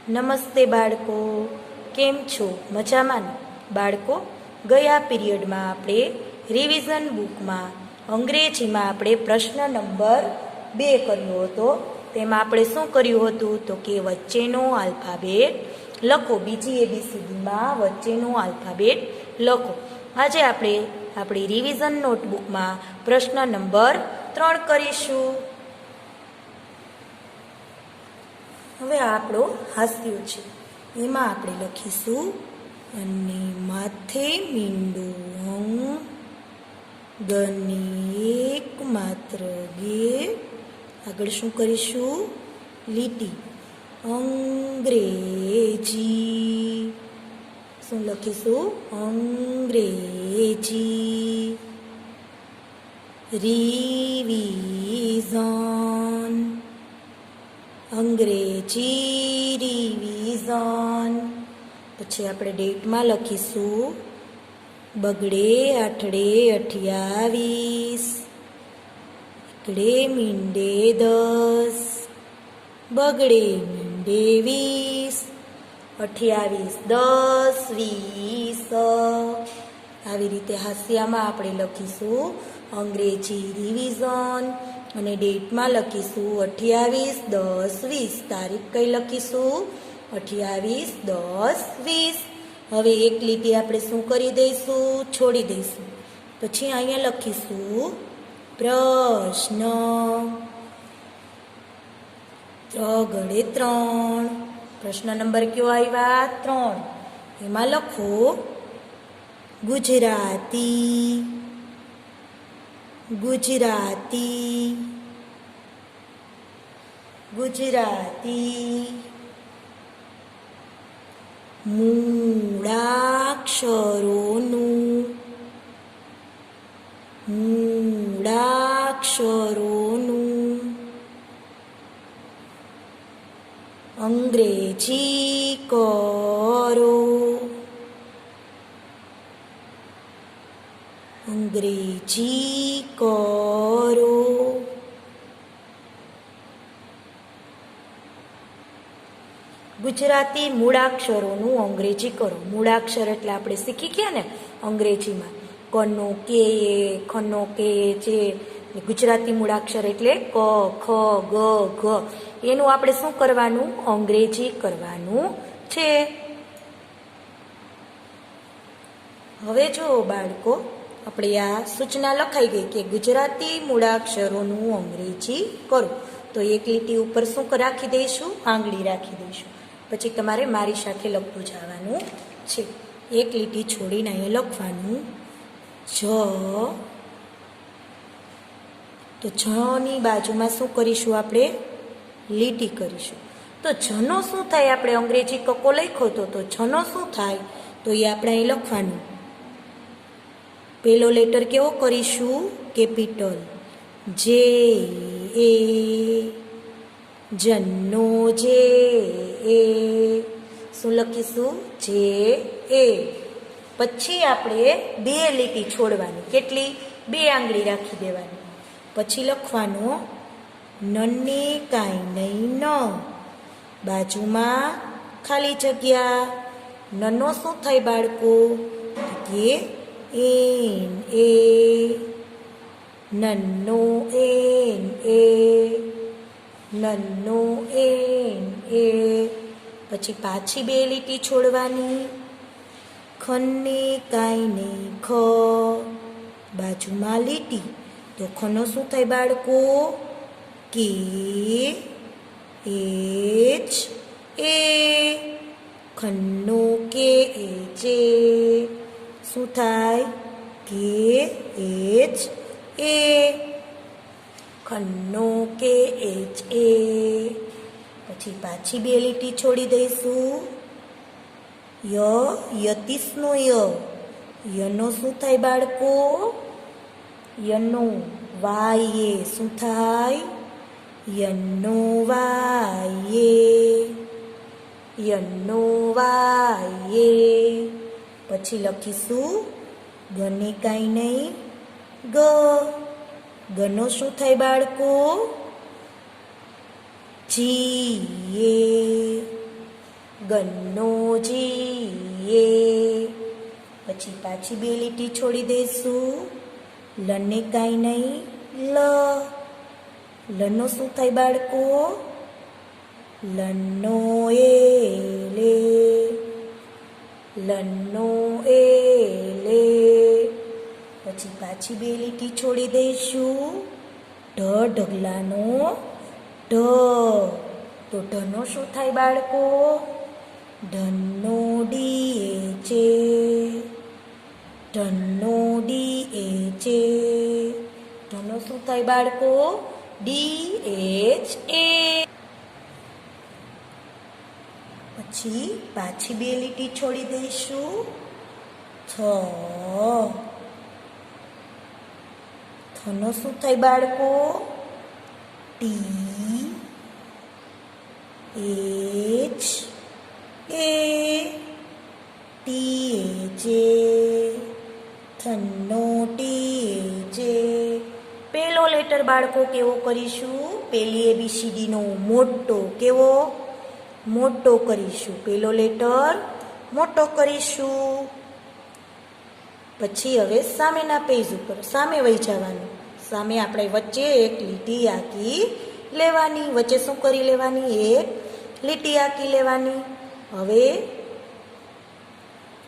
નમસ્તે બાળકો, કેમ છો? મજામાં ને? બાળકો, ગયા પીરિયડમાં આપણે રિવિઝન બુકમાં અંગ્રેજીમાં આપણે પ્રશ્ન નંબર 2 કર્યો હતો. તેમાં આપણે શું કર્યું હતું તો કે વચ્ચેનો આલ્ફાબેટ લખો. બીજી ABCDમાં વચ્ચેનો આલ્ફાબેટ લખો. આજે આપણે આપણી રિવિઝન નોટબુકમાં પ્રશ્ન નંબર 3 કરીશું. હવે આપણો હાસ્યો છે, એમાં આપણે લખીશું અને માથે મીંડું ગની એક માત્ર ગે. આગળ શું કરીશું? લીટી. અંગ્રેજી. શું લખીશું? અંગ્રેજી. રિવિઝન. અંગ્રેજી રિવિઝન. પછી આપણે ડેટમાં લખીશું બગડે આઠડે 28, એકડે મીંડે 10, બગડે મીંડે 20, 28 10 20. આવી રીતે હાસ્યામાં આપણે લખીશું અંગ્રેજી રિવિઝન અને ડેટમાં લખીશું 28 10 20. તારીખ કઈ લખીશું? 28 10 20. હવે એક લીટી આપણે શું કરી દઈશું? છોડી દઈશું. પછી અહીંયા લખીશું પ્રશ્ન. 3 ગળે 3. પ્રશ્ન નંબર કયો આવ્યા? 3. એમાં લખો ગુજરાતી. ગુજરાતી. ગુજરાતી. મૂળાક્ષરોનું. મૂળાક્ષરોનું અંગ્રેજી કરો. અંગ્રેજી કરો. ગુજરાતી મૂળાક્ષરોનું અંગ્રેજી કરો. મૂળાક્ષર એટલે આપણે શીખી ગયા ને અંગ્રેજીમાં કનો કે ખનો કે જે. ગુજરાતી મૂળાક્ષર એટલે ક ખ ગ ઘ. એનું આપણે શું કરવાનું? અંગ્રેજી કરવાનું છે. હવે જો બાળકો, આપણે આ સૂચના લખાઈ ગઈ કે ગુજરાતી મૂળાક્ષરોનું અંગ્રેજી કરો. તો એક લીટી ઉપર શું રાખી દઈશું? આંગળી રાખી દઈશું. પછી તમારે મારી સાથે લખતું જવાનું છે. એક લીટી છોડીને અહીંયા લખવાનું જ. તો જની બાજુમાં શું કરીશું? આપણે લીટી કરીશું. તો જનો શું થાય? આપણે અંગ્રેજી કકો લખ્યો તો જનો શું થાય? તો એ આપણે અહીં લખવાનું. પહેલો લેટર કેવો કરીશું? કેપિટલ. જે એ. જન્નો જે એ. શું લખીશું? જે એ. પછી આપણે 2 લીટી છોડવાની. કેટલી? 2 આંગળી રાખી દેવાની. પછી લખવાનું નન્ને કાંઈ નહીં ન. બાજુમાં ખાલી જગ્યા. નનો શું થાય બાળકો? કે એન એ. નન્નો એન એ. નન્નો એન એ. પછી પાછી 2 લીટી છોડવાની. ખન્ને કાંઈ નહીં ખ. બાજુમાં લીટી. તો ખનો શું થાય બાળકો? કે એચ એ. ખન્નો કે એચ એ. શું થાય? કે એચ એ. ખન્નો કે એચ એ. પછી પાછી 2 લીટી છોડી દઈશું. યતીસનો ય. યનો શું થાય બાળકો? યનો વાય. શું થાય? યનો વાય. યનો વાય. પછી લખીશું ગને કાંઈ નહીં ગ. ગનો શું થાય બાળકો? જીએ. ગન્નો જી એ. પછી પાછી બે લીટી છોડી દઈશું. લને કાંઈ નહીં લ. લનો શું થાય બાળકો? લનો એ લે. લનો એ લે. પછી પાછી બે લીટી છોડી દઈશું. ઢ ઢગલાનો ઢ. તો ઢનો શું થાય બાળકો? ઢનો ડી એ છે. ઢનો ડી એ છે. ઢનો શું થાય બાળકો? D H A. પછી પાછી બે લીટી છોડી દઈશું. થ. થનો શું થાય બાળકો? T H A. T H A. થનો ટી એચ એ. પહેલો લેટર બાળકો કેવો કરીશું? પહેલી ABCDનો મોટો. કેવો? મોટો કરીશું. પહેલો લેટર મોટો કરીશું. પછી હવે સામેના પેજ ઉપર સામે વહી જવાનું. સામે આપણે વચ્ચે એક લીટી આંકી લેવાની. વચ્ચે શું કરી લેવાની? એક લીટી આંકી લેવાની. હવે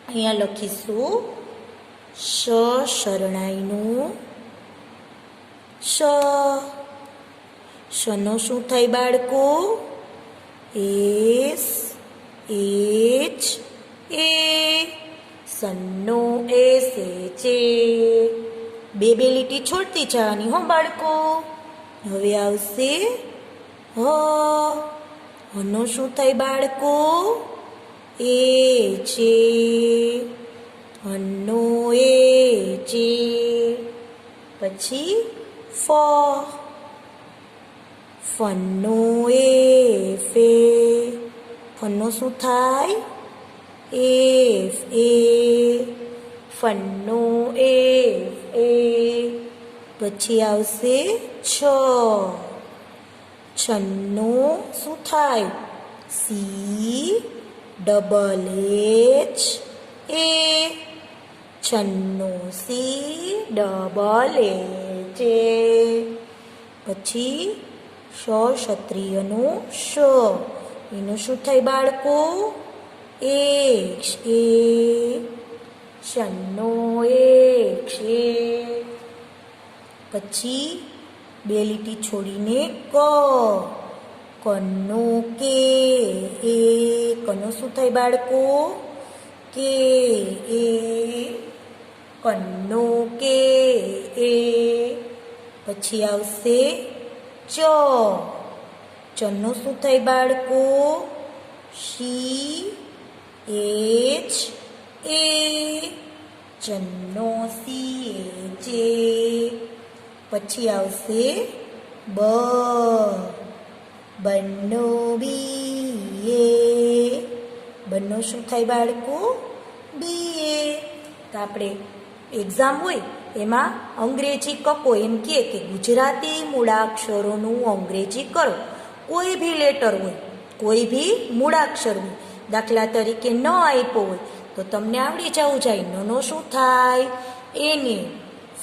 અહીંયા લખીશું શ શરણાઈનું શ. શનો શું થાય બાળકો? S H A. સન્નો એસ એચ એ. બે બે લીટી છોડતી જવાની હો બાળકો. હવે આવશે હ. હનો શું થાય બાળકો? એ છે. હનો એ છે. પછી ફ. ફનો એ ફે. ફનો શું થાય? F A. ફનો એફ એ. પછી આવશે છ. છનો શું થાય? C double H A. છન્નો સી ડબલ એચ એ. પછી ક્ષત્રિયનું શ. એનું શું થાય બાળકો? X A. શનો એક્ષ એ. પછી બે લીટી છોડીને ક. કનો કે એ. કનો શું થાય બાળકો? કે એ. કનો કે એ. પછી આવશે ચ. ચનો શું થાય બાળકો? C H A. ચનો સી એચ એ. પછી આવશે બ. બનો બી એ. બનો શું થાય બાળકો? બી એ. તો આપણે એક્ઝામ હોય એમાં અંગ્રેજી કકો એમ કહે કે ગુજરાતી મૂળાક્ષરોનું અંગ્રેજી કરો. કોઈ ભી લેટર હોય, કોઈ ભી મૂળાક્ષર હોય. દાખલા તરીકે ન આપ્યો હોય તો તમને આવડી જવું જાય. નનો શું થાય? એને.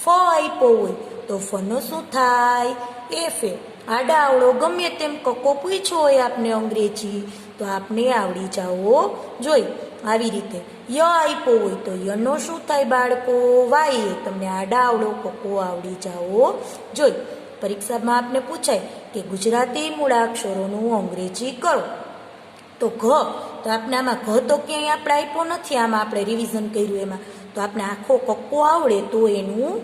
ફ આપ્યો હોય તો ફનો શું થાય? એફ એ. આડા આવડો ગમે તેમ કકો પૂછ્યો હોય આપને અંગ્રેજી તો આપને આવડી જવો જોઈએ. આવી રીતે ય આપ્યો હોય તો યનો શું થાય બાળકો? વાય એ. તમને આડા આવડો કકો આવડી જવો જોઈએ. પરીક્ષામાં આપને પૂછાય કે ગુજરાતી મૂળાક્ષરોનું અંગ્રેજી કરો તો ઘ. તો આપણે આમાં ઘ તો ક્યાંય આપણે આપ્યો નથી. આમાં આપણે રિવિઝન કર્યું એમાં તો આપણે આખો કક્કો આવડે તો એનું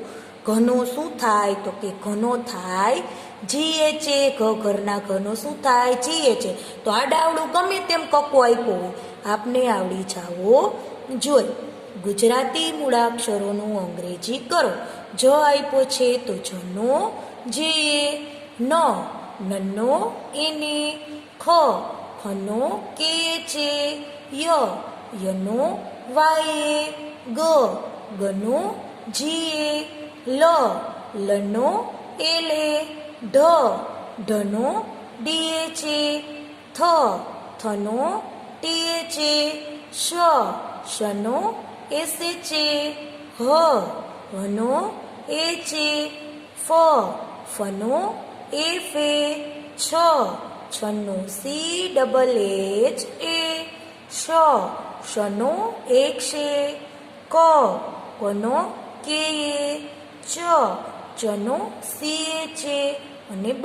ઘનો શું થાય? તો કે ઘનો થાય જીએ છે. ઘ ઘરના ઘનો શું થાય? જીએ છે. તો આડાવડું ગમે તેમ કક્કો આપ્યો હોય આપને આવડી જાવો જોઈએ. ગુજરાતી મૂળાક્ષરોનું અંગ્રેજી કરો. જ આપ્યો છે તો જનો જે. ન. નનો એને. ખ. ખનો કે છે. ય. યનો વાય. ગ. ગનો જીએ. લ. લનો એલે. ઢ. ઢનો ડીએ છે. થ. થનો TH એ શ શનો SH એ હ હનો H એ ફ ફનો F એ છ છનો CH એ શ શનો X એ ક કનો K એ ચ ચનો CH એ અને બ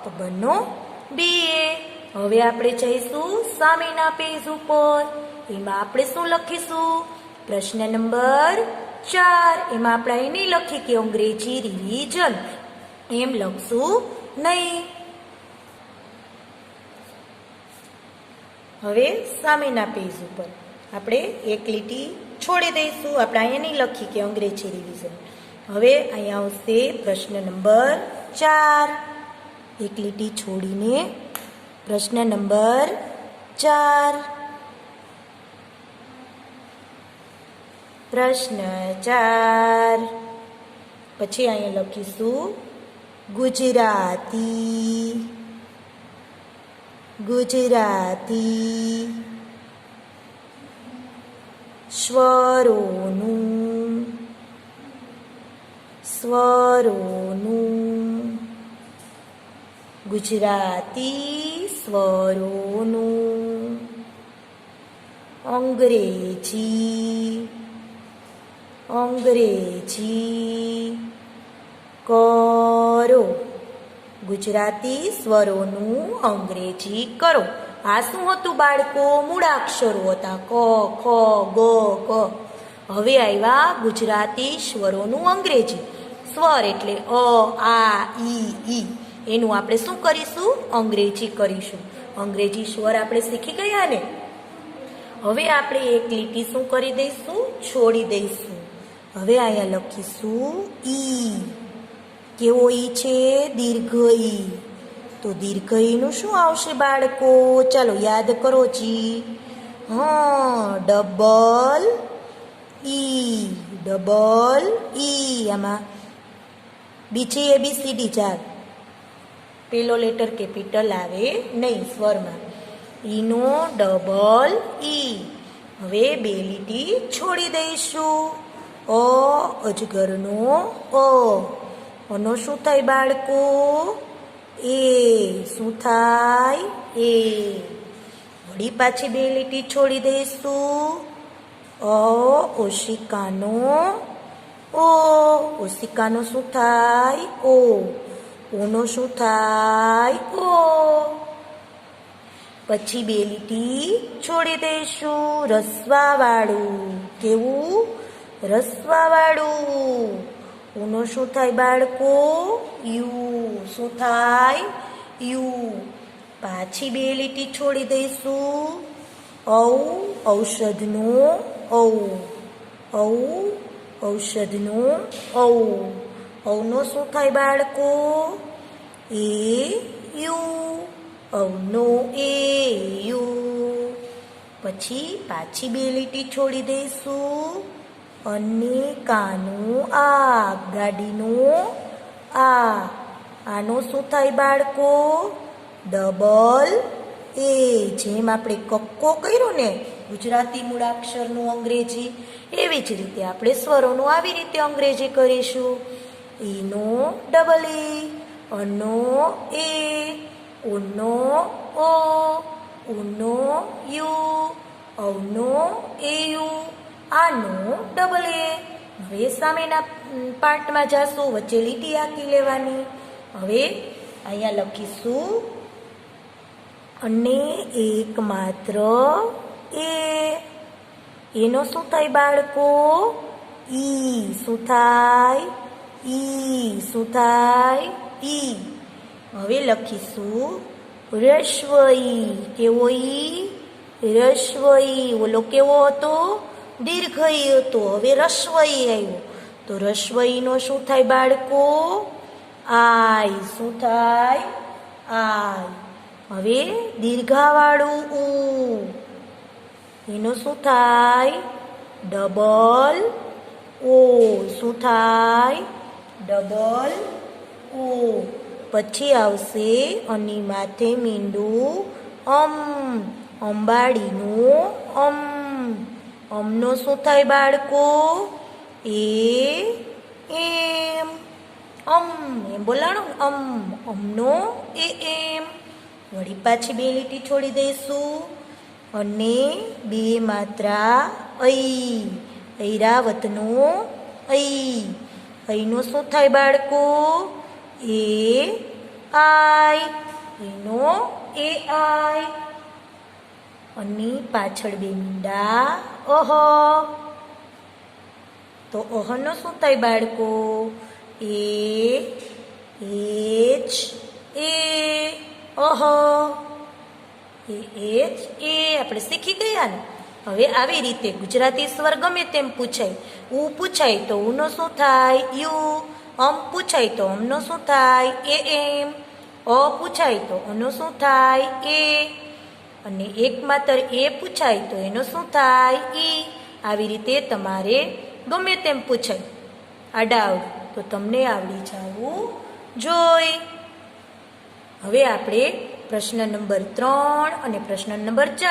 તો બનો B એ હવે આપણે જઈશું સામેના પેજ ઉપર એમાં આપણે શું લખીશું પ્રશ્ન નંબર 4 એમાં આપણે અહીં નહીં લખી કે અંગ્રેજી રિવિઝન એમ લખશું નહીં હવે સામેના પેજ ઉપર આપણે એક લીટી છોડી દઈશું આપણે અહીંયા નહીં લખી કે અંગ્રેજી રિવિઝન હવે અહીંયા આવશે પ્રશ્ન નંબર 4 એક લીટી છોડીને પ્રશ્ન નંબર 4 પ્રશ્ન 4 પછી અહીંયા લખીશું ગુજરાતી ગુજરાતી સ્વરોનું સ્વરોનું ગુજરાતી સ્વરોનું અંગ્રેજી અંગ્રેજી કરો ગુજરાતી સ્વરોનું અંગ્રેજી કરો આ શું હતું બાળકો મૂળાક્ષરો હતા ક ખ ગ ક હવે આવ્યા ગુજરાતી સ્વરોનું અંગ્રેજી સ્વર એટલે અ આ ઈ એનું આપણે શું કરીશું અંગ્રેજી કરીશું અંગ્રેજી સ્વર આપણે શીખી ગયા ને હવે આપણે એક લીટી શું કરી દઈશું છોડી દઈશું હવે અહીંયા લખીશું ઈ કેવો ઈ છે દીર્ઘ ઈ તો દીર્ઘ ઈનું શું આવશે બાળકો ચાલો યાદ કરો જી ડબલ ઈ આમાં બીજી ABCD ચાર પેલો લેટર કેપિટલ આવે નહીં સ્વરમાં ઈનો ડબલ ઈ હવે બે લીટી છોડી દઈશું અ અજગરનો અનો શું થાય બાળકો એ શું થાય એ વળી પાછી બે લીટી છોડી દઈશું ઓશિકાનો ઓશિકાનો શું થાય ઓનો શું થાય ઓ પછી બે લીટી છોડી દઈશું રસવાવાળું કેવું રસવાવાળું ઉનો શું થાય બાળકો યુ શું થાય યુ પાછી બે લીટી છોડી દઈશું ઔષધનો ઔષધનો ઔનો શું થાય બાળકો એ યુ ઔનો એ યુ પછી પાછી બે લીટી છોડી દઈશું અને કાનું આ ગાડીનું આનો શું થાય બાળકો ડબલ એ જેમ આપણે કક્કો કર્યો ને ગુજરાતી મૂળાક્ષરનું અંગ્રેજી એવી જ રીતે આપણે સ્વરોનું આવી રીતે અંગ્રેજી કરીશું ઈનો ડબલ એ અનો એ ઉનો ઓ ઉનો યુ ઔનો એ યુ આનો ડબલ એ હવે સામેના પાર્ટમાં જાશું વચ્ચે લીટી આંકી લેવાની હવે અહીંયા લખીશું અને એક માત્ર એનો શું થાય બાળકો ઈ શું થાય ઈ હવે લખીશું રસ્વઈ કેવો ઈ રસ્વઈ ઓલો કેવો હતો દીર્ઘઈ હતો હવે રસ્વઈ આવ્યો તો રસ્વઈનો શું થાય બાળકો આય શું થાય આય હવે દીર્ઘાવાળું એનો શું થાય ડબલ ઓ શું થાય ડબલ ઓ પછી આવશે અને માથે મીંડું અંબાડીનું અમનો શું થાય બાળકો? એમ એમ બોલાણો અમનો એમ. વળી પાછી બે લીટી છોડી દઈશું અને બે માત્રા ઐરાવતનો ઐનો શું થાય બાળકો? એનો આઈ. અને પાછળ બે મીંડા તો અહનો શું થાય બાળકો? આપણે શીખી ગયા ને. હવે આવી રીતે ગુજરાતી સ્વર ગમે તેમ પૂછાય. પૂછાય તો ઉનો શું થાય? યુ. પૂછાય તો અમનો શું થાય? એમ. પૂછાય તો અનો શું થાય? એ. અને એક માત્ર એ પૂછાય તો એનો શું થાય? ઈ. આવી રીતે તમારે ગમે તેમ પૂછાય આડાવડું તો તમને આવડી જવું જોઈએ. હવે આપણે પ્રશ્ન નંબર 3 અને પ્રશ્ન નંબર 4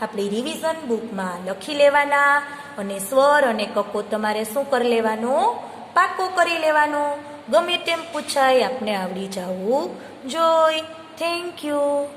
આપણી રિવિઝન બુકમાં લખી લેવાના અને સ્વર અને કકો તમારે શું કરી લેવાનો? પાકો કરી લેવાનો. ગમે તેમ પૂછાય આપને આવડી જવું જોઈએ. Thank you.